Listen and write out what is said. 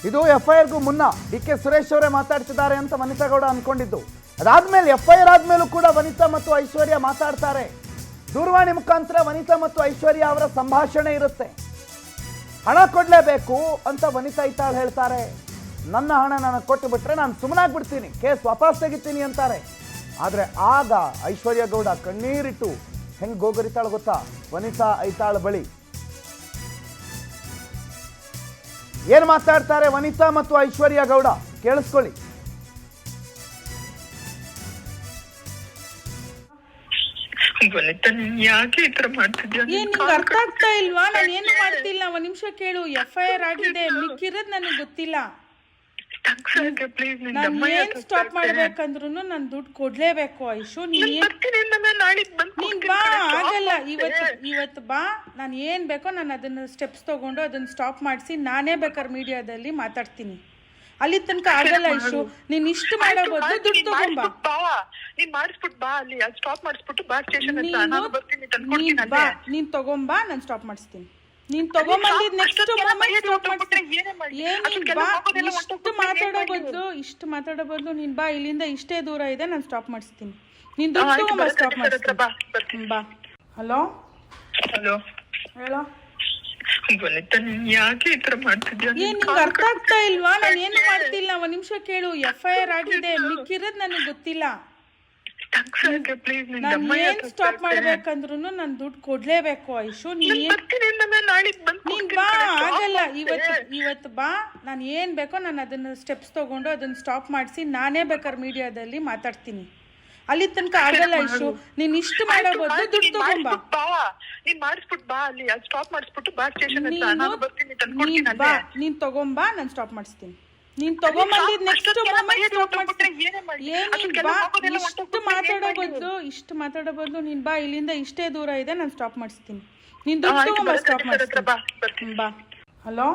ಇದು FIRಗೂ ಮುನ್ನ DK ಸುರೇಶ್ ಅವರೇ ಮಾತಾಡ್ತಿದ್ದಾರೆ ಅಂತ ವನಿತಾ ಗೌಡ ಅನ್ಕೊಂಡಿದ್ದು. ಅದಾದ್ಮೇಲೆ FIR ಆದ್ಮೇಲೂ ಕೂಡ ವನಿತಾ ಮತ್ತು ಐಶ್ವರ್ಯ ಮಾತಾಡ್ತಾರೆ. ದೂರವಾಣಿ ಮುಖಾಂತರ ವನಿತಾ ಮತ್ತು ಐಶ್ವರ್ಯ ಅವರ ಸಂಭಾಷಣೆ ಇರುತ್ತೆ. ಹಣ ಕೊಡಲೇಬೇಕು ಅಂತ ವನಿತಾ ಐತಾಳ್ ಹೇಳ್ತಾರೆ. ನನ್ನ ಹಣ ನನಗೆ ಕೊಟ್ಟು ಬಿಟ್ರೆ ನಾನು ಸುಮ್ಮನಾಗ್ಬಿಡ್ತೀನಿ, ಕೇಸ್ ವಾಪಸ್ ತೆಗಿತೀನಿ ಅಂತಾರೆ. ಆದರೆ ಆಗ ಐಶ್ವರ್ಯ ಗೌಡ ಕಣ್ಣೀರಿಟ್ಟು ಹೆಂಗೆ ಗೋಗರಿತಾಳ ಗೊತ್ತಾ ವನಿತಾ ಐತಾಳ್ ಬಳಿ. ಏನು ಮಾತಾಡ್ತಾರೆ ವನಿತಾ ಮತ್ತು ಐಶ್ವರ್ಯ ಗೌಡ ಕೇಳಿಸ್ಕೊಳ್ಳಿ. ಯಾಕೆ ಈ ತರ ಮಾಡ್ತಿದ್ಯಾ? ನಿಂಗೆ ಅರ್ಥ ಆಗ್ತಾ ಇಲ್ವಾ? ನಾನು ಏನು ಮಾಡ್ತಿಲ್ಲ. ಒಂದ್ ನಿಮಿಷ ಕೇಳು. FIR ಆಗಿದೆ, ಮಿಕ್ಕಿರೋದ್ ನನಗೆ ಗೊತ್ತಿಲ್ಲ. ನಾನು ಏನ್ ಸ್ಟಾಪ್ ಮಾಡ್ಬೇಕಂದ್ರು ನಾನು ದುಡ್ಡು ಕೊಡ್ಲೇಬೇಕು. ಐಶು ನೀನ್ ಬಾ, ಆಗಲ್ಲ. ಇವತ್ತು ಬಾ, ನಾನು ಏನ್ ಬೇಕೋ ನಾನು ಅದನ್ನ ಸ್ಟೆಪ್ಸ್ ತಗೊಂಡು ಅದನ್ನ ಸ್ಟಾಪ್ ಮಾಡಿಸಿ ನಾನೇ ಬೇಕಾದ್ರೆ ಮೀಡಿಯಾದಲ್ಲಿ ಮಾತಾಡ್ತೀನಿ. ಅಲ್ಲಿ ತನಕ ಆಗಲ್ಲ ಐಶು. ನೀನ್ ಇಷ್ಟು ಮಾಡೋ ಬದಲು ದುಡ್ಡು ತಗೊಂಬಾ. ನೀನ್ ತಗೊಂಬಾ, ನಾನು ಸ್ಟಾಪ್ ಮಾಡಿಸ್ತೀನಿ. ನೀನ್ ತಗೊಂಬಂದಿದ್ ನೆಕ್ಸ್ಟ್ ಮೂಮೆಂಟ್ ಸ್ಟಾಪ್ ಮಾಡ್ತೀನಿ. ಇಷ್ಟು ಮಾತಾಡೋ ಬದಲು ನೀನ್ ಬಾ, ಇಲ್ಲಿಂದ ಇಷ್ಟೇ ದೂರ ಇದೆ, ನಾನು ಸ್ಟಾಪ್ ಮಾಡಿಸ್ತೀನಿ. ನೀನ್ ದುಡ್ಡು ತಗೊಂಬಾ, ಸ್ಟಾಪ್ ಮಾಡಿಸ್ತೀನಿ. ಬಾ. ಹಲೋ ಹೇಳೋ. ಯಾಕೆ ಈ ತರ ಮಾಡ್ತಿದ್ಯಾ? ನಿಂಗೆ ಅರ್ಥ ಆಗ್ತಾ ಇಲ್ವಾ? ನಾನು ಏನು ಮಾಡ್ತಿಲ್ಲ. ಒಂದ್ ನಿಮಿಷ ಕೇಳು. FIR ಆಗಿದೆ, ಮಿಕ್ಕಿರೋದ್ ನನಗೆ ಗೊತ್ತಿಲ್ಲ. ನಾನು ಏನ್ ಸ್ಟಾಪ್ ಮಾಡ್ಬೇಕಂದ್ರು ನಾನು ದುಡ್ಡು ಕೊಡ್ಲೇಬೇಕು. ಐಶು ನೀನ್ ಬಾ, ಆಗಲ್ಲ. ಇವತ್ತು ಬಾ, ನಾನು ಏನ್ ಬೇಕೋ ನಾನು ಅದನ್ನ ಸ್ಟೆಪ್ಸ್ ತಗೊಂಡು ಅದನ್ನ ಸ್ಟಾಪ್ ಮಾಡಿಸಿ ನಾನೇ ಬೇಕಾದ್ರೆ ಮೀಡಿಯಾದಲ್ಲಿ ಮಾತಾಡ್ತೀನಿ. ಅಲ್ಲಿ ತನಕ ಆಗಲ್ಲ ಐಶು. ನೀನ್ ಇಷ್ಟು ಮಾಡೋ ಬದಲು ದುಡ್ಡು ತಗೊಂಬಾ. ನೀನ್ ತಗೊಂಬಾ, ನಾನು ಸ್ಟಾಪ್ ಮಾಡಿಸ್ತೀನಿ. ನೀನ್ ತಗೊಂಬಂದಿದ್ ನೆಕ್ಸ್ಟ್ ಮೂಮೆಂಟ್ ಸ್ಟಾಪ್ ಮಾಡ್ತೀನಿ. ಇಷ್ಟು ಮಾತಾಡೋ ಬದಲು ನೀನ್ ಬಾ, ಇಲ್ಲಿಂದ ಇಷ್ಟೇ ದೂರ ಇದೆ, ನಾನು ಸ್ಟಾಪ್ ಮಾಡಿಸ್ತೀನಿ. ನೀನ್ ದುಡ್ಡು ತಗೊಂಬಾ, ಸ್ಟಾಪ್ ಮಾಡಿಸ್ತೀನಿ. ಬಾ. ಹಲೋ